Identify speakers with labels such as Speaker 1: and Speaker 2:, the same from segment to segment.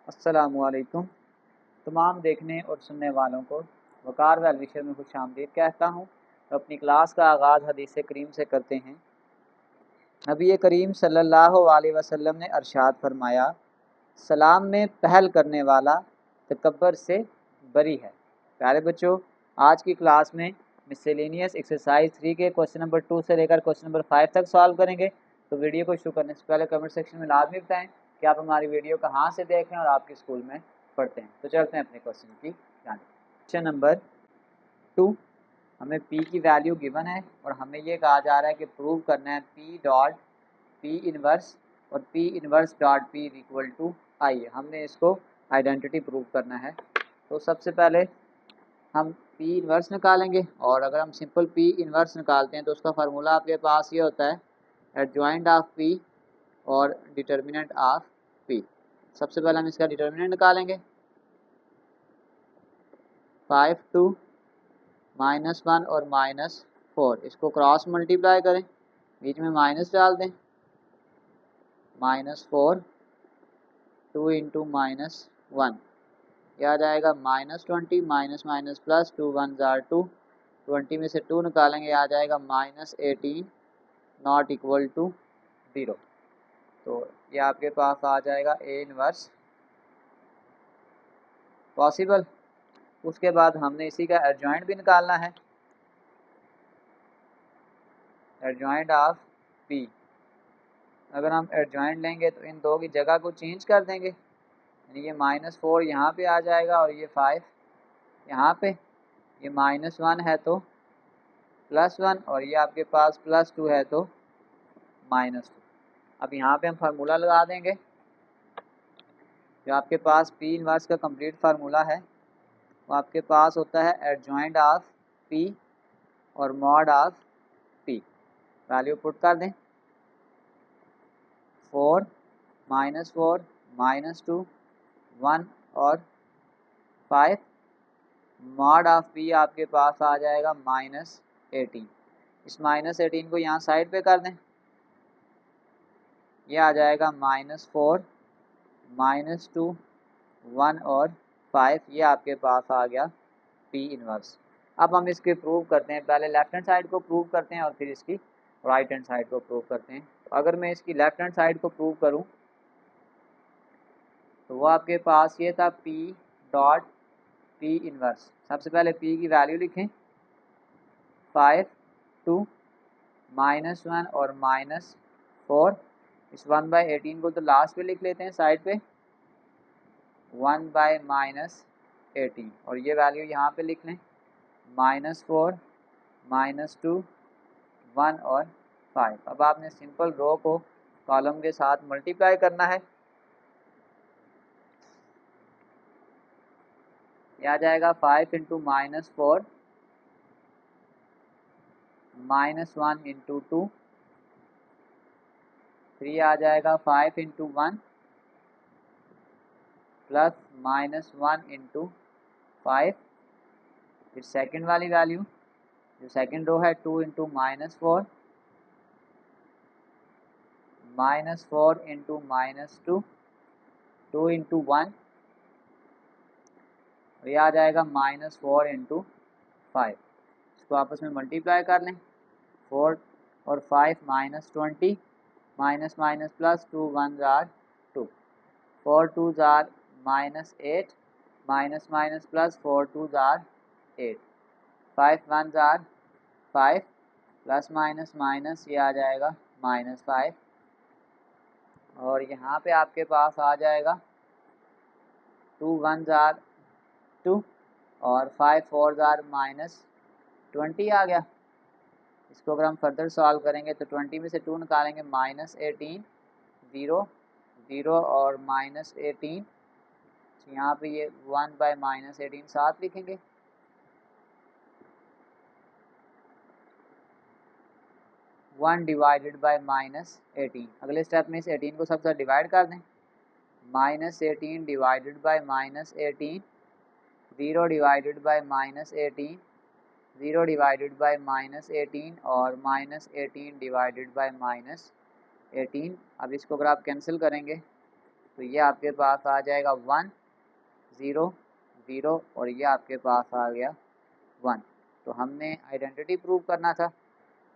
Speaker 1: अस्सलामुअलैकुम। तमाम देखने और सुनने वालों को वकार वैल विषय में खुश आमदीद कहता हूँ। अपनी क्लास का आगाज़ हदीस करीम से करते हैं। नबी करीम सल्लल्लाहु अलैहि वसल्लम ने अरशाद फरमाया, सलाम में पहल करने वाला तकब्बर से बरी है। प्यारे बच्चों, आज की क्लास में मिसलेनियस एक्सरसाइज 3 के क्वेश्चन नंबर 2 से लेकर क्वेश्चन नंबर 5 तक सॉल्व करेंगे। तो वीडियो को शुरू करने से पहले कमेंट सेक्शन में लाजमी बताएं कि आप हमारी वीडियो कहाँ से देख रहे हैं और आपके स्कूल में पढ़ते हैं। तो चलते हैं अपने क्वेश्चन की जानिब। क्वेश्चन नंबर 2, हमें पी की वैल्यू गिवन है और हमें ये कहा जा रहा है कि प्रूव करना है पी डॉट पी इनवर्स और P inverse dot P is equal to I. हमने इसको आइडेंटिटी प्रूव करना है। तो सबसे पहले हम पी इनवर्स निकालेंगे और अगर हम सिंपल पी इनवर्स निकालते हैं तो उसका फार्मूला आपके पास ये होता है एडजॉइंट ऑफ पी और डिटर्मिनेंट ऑफ पी। सबसे पहले हम इसका डिटर्मिनेंट निकालेंगे। 5 2 -1 और -4, इसको क्रॉस मल्टीप्लाई करें, बीच में माइनस डाल दें। -4 2 इंटू -1, यह आ जाएगा -20, माइनस माइनस प्लस, 2 1 जार 2, 20 में से 2 निकालेंगे, आ जाएगा -18 नॉट इक्वल टू 0। तो ये आपके पास आ जाएगा ए इनवर्स पॉसिबल। उसके बाद हमने इसी का एडजॉइंट भी निकालना है, एडजॉइंट ऑफ पी। अगर हम एडजॉइंट लेंगे तो इन दो की जगह को चेंज कर देंगे, यानी ये -4 यहाँ पे आ जाएगा और ये 5 यहाँ पे। ये -1 है तो +1 और ये आपके पास +2 है तो -2। अब यहाँ पे हम फार्मूला लगा देंगे। जो आपके पास पी इनवर्स का कंप्लीट फार्मूला है वो आपके पास होता है एडजॉइंट ऑफ पी और mod of P. Value put कर दें, 4 -4 -2 1 और 5, मॉड ऑफ पी आपके पास आ जाएगा -18। इस -18 को यहाँ साइड पे कर दें, ये आ जाएगा -4 -2 1 और 5, ये आपके पास आ गया पी इनवर्स। अब हम इसके प्रूव करते हैं। पहले लेफ्ट हैंड साइड को प्रूव करते हैं और फिर इसकी राइट हैंड साइड को प्रूव करते हैं। तो अगर मैं इसकी लेफ्ट हैंड साइड को प्रूव करूं तो वो आपके पास ये था पी डॉट पी इनवर्स। सबसे पहले पी की वैल्यू लिखें, 5 2 -1 और -4। इस 1/18 को तो लास्ट पे लिख लेते हैं साइड पे, 1/-18 और ये वैल्यू यहाँ पे लिख लें, -4 -2 1 और 5। अब आपने सिंपल रो को कॉलम के साथ मल्टीप्लाई करना है। यह आ जाएगा 5 इंटू -4 -1 इंटू 2, 3 आ जाएगा 5 इंटू 1 प्लस -1 इंटू 5। फिर सेकेंड वाली वैल्यू जो सेकेंड रो है 2 इंटू -4 -4 इंटू -2 2 इंटू 1, और यह आ जाएगा -4 इंटू 5। इसको आपस में मल्टीप्लाई कर लें, 4 और 5 -20, minus minus plus, 2 1 jar 2, 4 2 jar -8, minus minus plus, 4 2 jar 8, 5 1 jar 5, plus minus minus, ये आ जाएगा -5। और यहाँ पे आपके पास आ जाएगा 2 1 जार 2 और 5 4 जार -20 आ गया। इसको अगर हम फर्दर सॉल्व करेंगे तो 20 में से 2 निकालेंगे, -18 0 0 और -18, यहाँ पे ये 1/-18 साथ लिखेंगे। वन डिवाइडेड बाय -18, अगले स्टेप में इस 18 को सबसे डिवाइड कर दें, -18 divided by -18, 0 divided by -18, 0 divided by -18 और -18 डिवाइडेड बाय -18। अब इसको अगर आप कैंसिल करेंगे तो ये आपके पास आ जाएगा 1 0 0 और ये आपके पास आ गया 1। तो हमने आइडेंटिटी प्रूव करना था,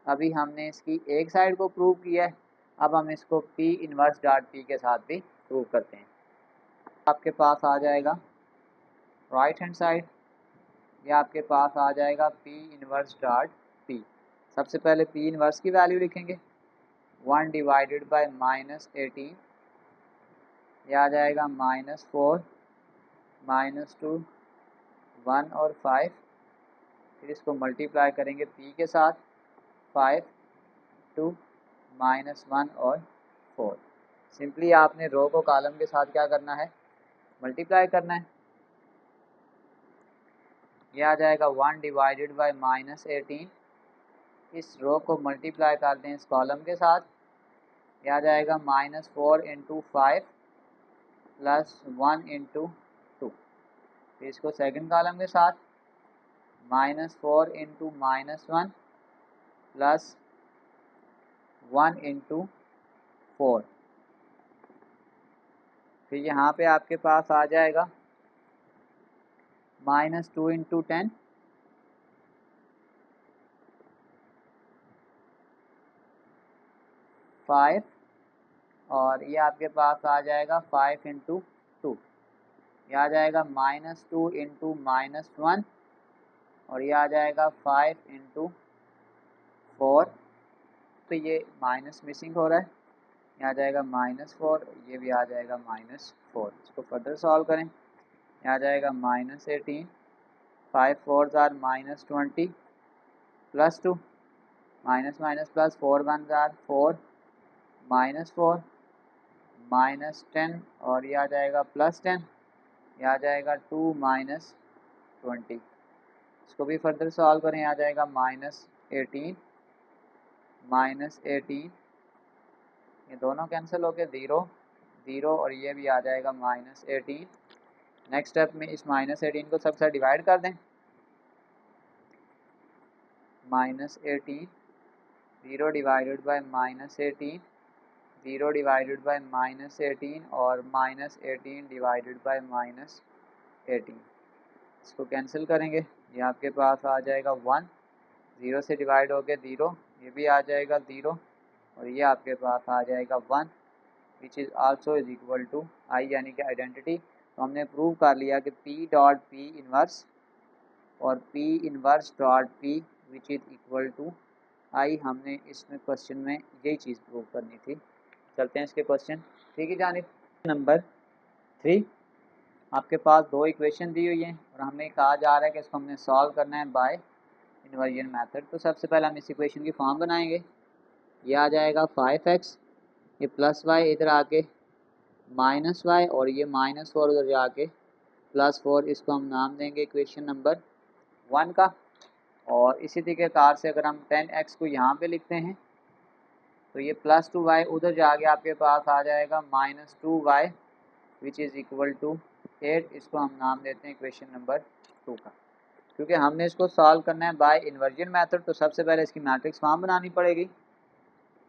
Speaker 1: अभी हमने इसकी एक साइड को प्रूव किया है, अब हम इसको P इनवर्स डॉट P के साथ भी प्रूव करते हैं। आपके पास आ जाएगा राइट हैंड साइड, ये आपके पास आ जाएगा P इनवर्स डॉट P। सबसे पहले P इनवर्स की वैल्यू लिखेंगे, 1 डिवाइडेड बाय -18, यह आ जाएगा -4 -2 1 और 5, फिर इसको मल्टीप्लाई करेंगे P के साथ, 5 2 -1 और 4। सिंपली आपने रो को कॉलम के साथ क्या करना है, मल्टीप्लाई करना है। यह आ जाएगा 1 डिवाइडेड बाय -18, इस रो को मल्टीप्लाई करते हैं इस कॉलम के साथ, यह आ जाएगा -4 इंटू 5 प्लस 1 इंटू 2। फिर इसको सेकंड कॉलम के साथ, -4 इंटू -1 प्लस 1 इंटू 4। फिर यहाँ पे आपके पास आ जाएगा -2 इंटू 10 5 और ये आपके पास आ जाएगा 5 इंटू 2, यह आ जाएगा -2 इंटू -1 और ये आ जाएगा 5 इंटू 4। तो ये माइनस मिसिंग हो रहा है, यह आ जाएगा -4, ये भी आ जाएगा -4। इसको फर्दर सॉल्व करें, यह आ जाएगा -18, 5 4 or -20 plus 2 minus minus plus 4 1 or 4 -4 -10 और ये आ जाएगा +10, ये आ जाएगा 2 -20। इसको भी फर्दर सॉल्व करें, आ जाएगा -18 -18, ये दोनों कैंसिल होके 0 0 और ये भी आ जाएगा -18। नेक्स्ट स्टेप में इस -18 को सबसे डिवाइड कर दें, -18 0 डिवाइडेड बाय -18 0 डिवाइडेड बाय -18 और -18 डिवाइडेड बाय -18। इसको कैंसिल करेंगे, ये आपके पास आ जाएगा 1, 0 से डिवाइड हो गया 0, ये भी आ जाएगा 0 और ये आपके पास आ जाएगा 1 which is also is equal to I, यानी कि आइडेंटिटी। तो हमने प्रूव कर लिया कि P डॉट P इनवर्स और P inverse dot P which is equal to I. हमने इसमें क्वेश्चन में यही चीज़ प्रूव करनी थी। चलते हैं इसके क्वेश्चन। ठीक है जानिब, नंबर 3 आपके पास दो इक्वेशन दी हुई हैं और हमें कहा जा रहा है कि इसको हमने सॉल्व करना है बाय इन्वर्जन मेथड। तो सबसे पहले हम इस इक्वेशन की फॉर्म बनाएंगे, ये आ जाएगा 5x, ये +y इधर आके -y और ये -4 उधर जाके +4। इसको हम नाम देंगे इक्वेशन नंबर 1 का। और इसी तरीके कार से अगर हम 10x को यहाँ पे लिखते हैं तो ये +2y उधर जाके आपके पास आ जाएगा -2y which is equal to 8। इसको हम नाम देते हैं इक्वेशन नंबर 2 का। क्योंकि हमने इसको सॉल्व करना है बाय इन्वर्जन मेथड, तो सबसे पहले इसकी मैट्रिक्स फॉर्म बनानी पड़ेगी।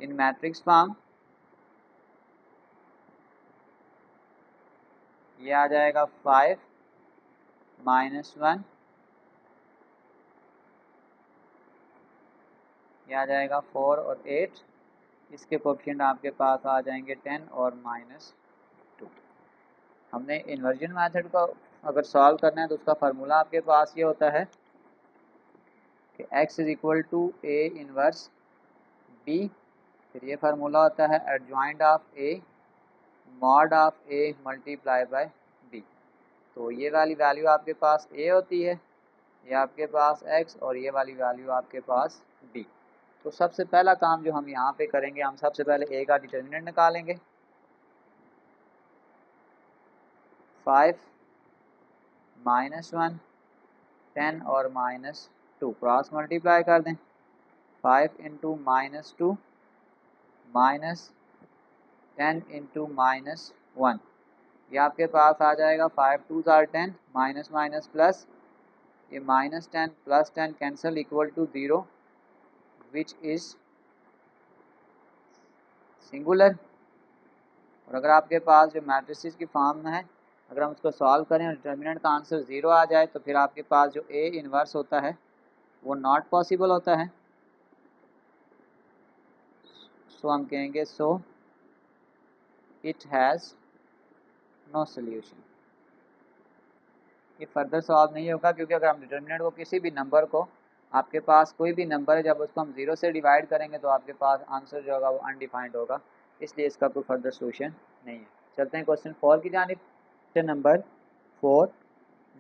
Speaker 1: इन मैट्रिक्स फॉर्म ये आ जाएगा 5 -1, ये आ जाएगा 4 और 8, इसके कोएफिशिएंट आपके पास आ जाएंगे 10 और -2। हमने इन्वर्जन मेथड को अगर सॉल्व करना है तो उसका फार्मूला आपके पास ये होता है कि x is equal to a inverse b, फिर ये फार्मूला होता है adjoint of a mod of a multiply by b। तो ये वाली वैल्यू आपके पास a होती है, ये आपके पास x और ये वाली वैल्यू आपके पास b। तो सबसे पहला काम जो हम यहाँ पे करेंगे, हम सबसे पहले a का डिटर्मिनेंट निकालेंगे। 5 -1 10 और -2 क्रॉस मल्टीप्लाई कर दें, 5 इंटू -2 -10 इंटू -1, ये आपके पास आ जाएगा 5 2 आर 10 माइनस माइनस प्लस, ये -10 +10 cancel equal to 0 which is singular. और अगर आपके पास जो मैट्रिसेस की फॉर्म है अगर हम उसको सॉल्व करें और डिटर्मिनेंट का आंसर 0 आ जाए तो फिर आपके पास जो ए इन्वर्स होता है वो नॉट पॉसिबल होता है। सो हम कहेंगे so it has no solution. ये फर्दर सॉल्व नहीं होगा क्योंकि अगर हम डिटर्मिनेंट को किसी भी नंबर को आपके पास कोई भी नंबर है जब उसको हम 0 से डिवाइड करेंगे तो आपके पास आंसर जो होगा वो अनडिफाइंड होगा, इसलिए इसका कोई फर्दर सोल्यूशन नहीं है। चलते हैं क्वेश्चन 4 की जानिब। Question number 4,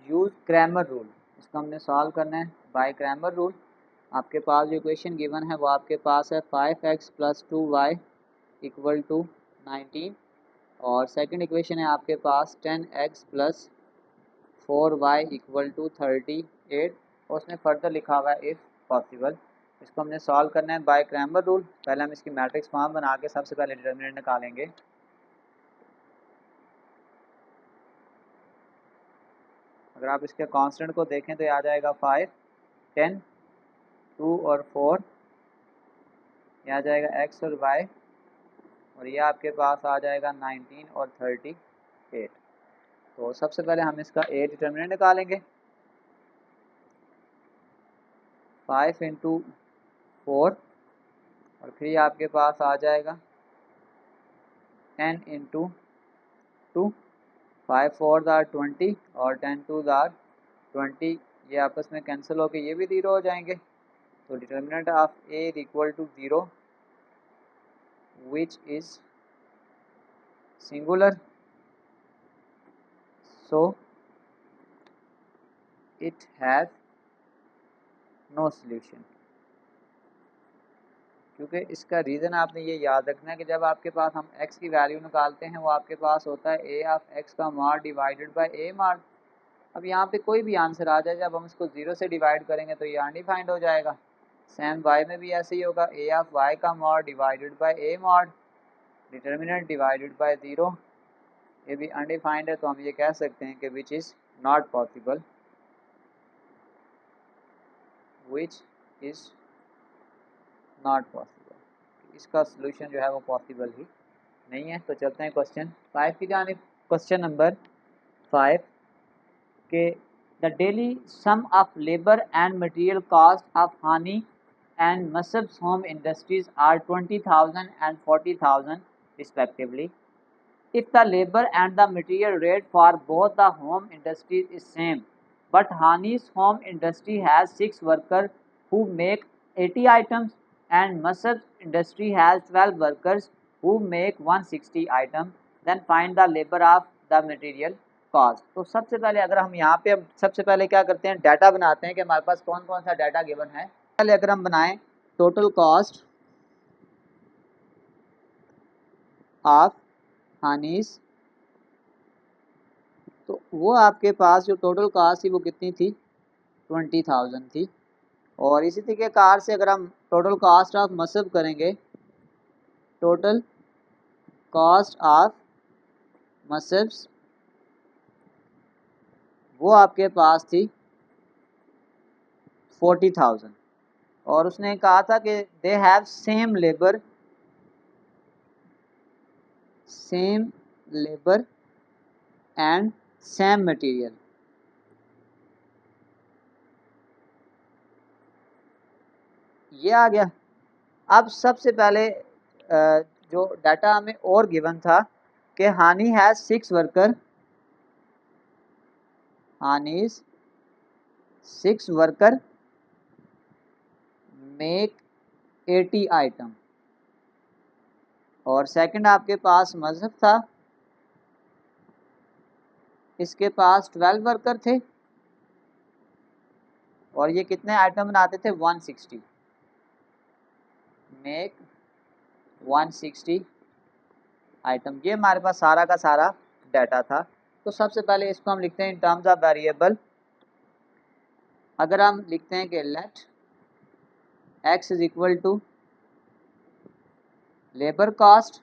Speaker 1: use Cramer rule. इसको हमने सॉल्व करना है बाय क्रैमर रूल। आपके पास जो इक्वेशन गिवन है वो आपके पास है 5x + 2y = 19 और सेकंड इक्वेशन है आपके पास 10x + 4y = 38 और उसमें फर्दर लिखा हुआ है इफ़ पॉसिबल। इसको हमने सॉल्व करना है बाय क्रैमर रूल। पहले हम इसकी मैट्रिक्स फॉर्म बना के सबसे पहले डिटर्मिनेंट निकालेंगे। अगर आप इसके कांस्टेंट को देखें तो ये आ जाएगा 5, 10, 2 और 4, ये आ जाएगा x और y और ये आपके पास आ जाएगा 19 और 38। तो सबसे पहले हम इसका a डिटर्मिनेंट निकालेंगे। 5 × 4 और फिर आपके पास आ जाएगा 10 × 2, 5 4 आर 20 और 10 2 आर 20, ये आपस में कैंसिल होकर ये भी 0 हो जाएंगे। तो determinant of a = 0 which is singular, so it has no solution। क्योंकि इसका रीज़न आपने ये याद रखना है कि जब आपके पास हम x की वैल्यू निकालते हैं वो आपके पास होता है a ऑफ x का mod divided by a mod. अब यहाँ पे कोई भी आंसर आ जाए जब हम इसको 0 से डिवाइड करेंगे तो ये अनडिफाइंड हो जाएगा। सेम y में भी ऐसे ही होगा, a ऑफ y का mod divided by a mod, determinant divided by 0, ये भी अनडिफाइंड है। तो हम ये कह सकते हैं कि which is not possible, which is not possible, इसका सलूशन जो है वो पॉसिबल ही नहीं है। तो चलते हैं क्वेश्चन 5 की जानिब। क्वेश्चन नंबर 5 के the daily sum of labour and material cost of Hani and मसब्स home industries are 20,000 and 40,000 respectively. If the labor and the material rate for both the home industries is same, but Hani's home industry has 6 workers who make 80 items and Masab's industry has 12 workers who make 160 items, then find the labor of the material cost। तो सबसे पहले अगर हम यहाँ पे सबसे पहले क्या करते हैं, डाटा बनाते हैं कि हमारे पास कौन कौन सा डाटा गिवन है। पहले अगर हम बनाएं टोटल कॉस्ट ऑफ हानीस, तो वो आपके पास जो टोटल कॉस्ट थी वो कितनी थी, 20,000 थी। और इसी तरीके कार से अगर हम टोटल कॉस्ट ऑफ मसब करेंगे, टोटल कॉस्ट ऑफ मसब्स वो आपके पास थी 40,000 और उसने कहा था कि they have same labour and same material. ये आ गया। अब सबसे पहले जो डाटा हमें और गिवन था कि Hani has 6 worker, Hani's 6 worker make 80 item और सेकंड आपके पास मजहब था, इसके पास 12 वर्कर थे और ये कितने आइटम बनाते थे, 160, मेक 160 आइटम। ये हमारे पास सारा का सारा डाटा था। तो सबसे पहले इसको हम लिखते हैं इन टर्म्स ऑफ वेरिएबल। अगर हम लिखते हैं कि let x is equal to labour cost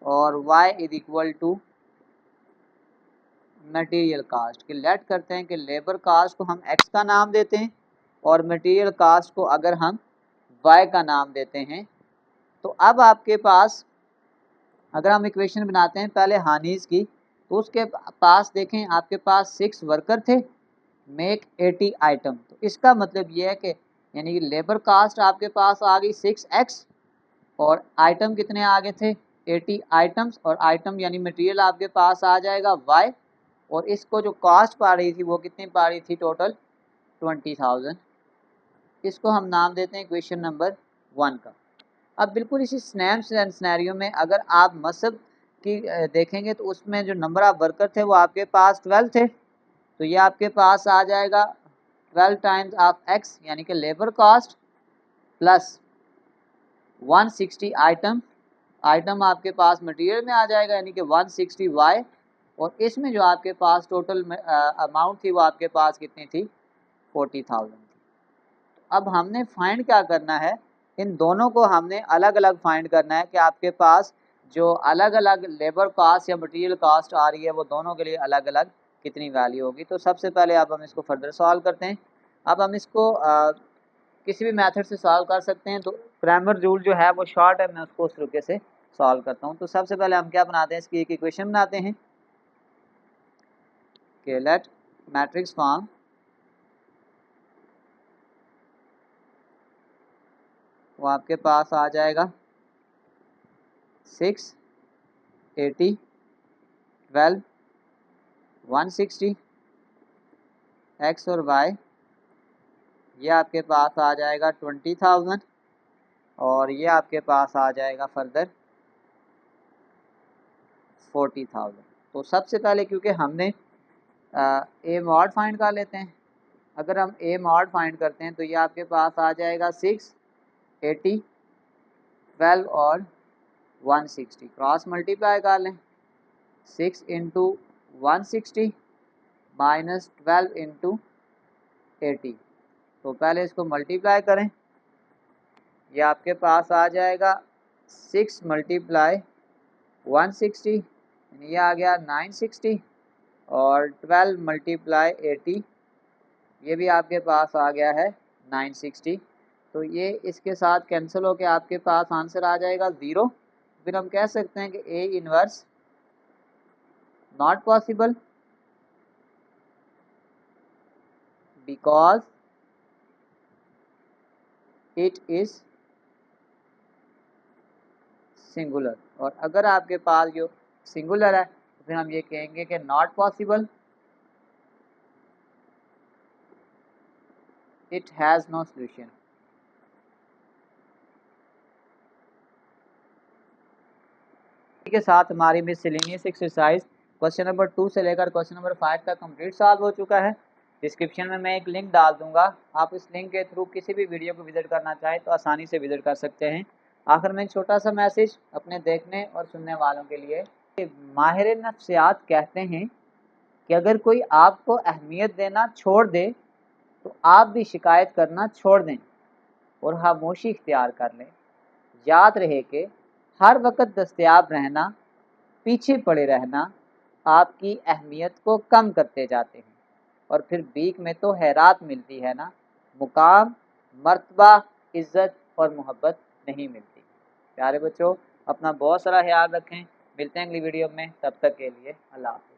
Speaker 1: और y is equal to material cost, कि लेट करते हैं कि लेबर कास्ट को हम x का नाम देते हैं और मटेरियल कास्ट को अगर हम y का नाम देते हैं। तो अब आपके पास अगर हम इक्वेशन बनाते हैं पहले हानिस की, तो उसके पास देखें आपके पास 6 वर्कर थे, मेक 80 आइटम। तो इसका मतलब ये है कि यानी कि लेबर कास्ट आपके पास आ गई 6x और आइटम कितने आ गए थे 80 आइटम्स, और आइटम यानी मटेरियल आपके पास आ जाएगा y, और इसको जो कॉस्ट पा रही थी वो कितनी पा रही थी टोटल 20,000। इसको हम नाम देते हैं इक्वेशन नंबर 1 का। अब बिल्कुल इसी सेम सिनेरियो में अगर आप मसब की देखेंगे तो उसमें जो नंबर ऑफ वर्कर थे वो आपके पास 12 थे, तो ये आपके पास आ जाएगा 12 टाइम्स ऑफ x यानी कि लेबर कॉस्ट प्लस 160 आइटम आपके पास मटेरियल में आ जाएगा यानी कि 160 y, और इसमें जो आपके पास टोटल अमाउंट थी वो आपके पास कितनी थी 40,000 थी। अब हमने फाइंड क्या करना है, इन दोनों को हमने अलग अलग फाइंड करना है कि आपके पास जो अलग अलग लेबर कॉस्ट या मटेरियल कॉस्ट आ रही है वो दोनों के लिए अलग अलग कितनी वैल्यू होगी। तो सबसे पहले अब हम इसको फर्दर सॉल्व करते हैं। अब हम इसको किसी भी मेथड से सॉल्व कर सकते हैं, तो क्रैमर रूल जो है वो शॉर्ट है, मैं उसको उस तरीके से सॉल्व करता हूँ। तो सबसे पहले हम क्या बनाते हैं, इसकी एक इक्वेशन बनाते हैं कि लेट मैट्रिक्स फॉर्म वो आपके पास आ जाएगा 6, 80, 12, 160 x और y, ये आपके पास आ जाएगा 20,000, और ये आपके पास आ जाएगा फर्दर 40,000। तो सबसे पहले क्योंकि हमने ए मॉड फाइंड कर लेते हैं, अगर हम ए मॉड फाइंड करते हैं तो ये आपके पास आ जाएगा 6, 80, 12 और 160, क्रॉस मल्टीप्लाई कर लें 6 इंटू 160 माइनस 12 इंटू 80। तो पहले इसको मल्टीप्लाई करें, ये आपके पास आ जाएगा 6 मल्टीप्लाई 160 ये आ गया 960, और 12 मल्टीप्लाई 80 ये भी आपके पास आ गया है 960। तो ये इसके साथ कैंसिल होकर आपके पास आंसर आ जाएगा 0। फिर हम कह सकते हैं कि A inverse not possible because it is singular, और अगर आपके पास जो सिंगुलर है तो फिर हम ये कहेंगे कि not possible, it has no solution. के साथ हमारी मिससेलेनियस एक्सरसाइज क्वेश्चन नंबर 2 से लेकर क्वेश्चन नंबर 5 तक कंप्लीट सॉल्व हो चुका है। डिस्क्रिप्शन में मैं एक लिंक डाल दूंगा, आप इस लिंक के थ्रू किसी भी वीडियो को विजिट करना चाहें तो आसानी से विजिट कर सकते हैं। आखिर में एक छोटा सा मैसेज अपने देखने और सुनने वालों के लिए, माहिर नफ्सियात कहते हैं कि अगर कोई आपको अहमियत देना छोड़ दे तो आप भी शिकायत करना छोड़ दें और खामोशी इख्तियार कर लें। याद रहे कि हर वक्त दस्तयाब रहना, पीछे पड़े रहना आपकी अहमियत को कम करते जाते हैं, और फिर बीच में तो हैरात मिलती है ना, मुकाम, मर्तबा, इज़्ज़त और मोहब्बत नहीं मिलती। प्यारे बच्चों, अपना बहुत सारा ख्याल रखें, मिलते हैं अगली वीडियो में, तब तक के लिए अल्लाह हाफ़िज़।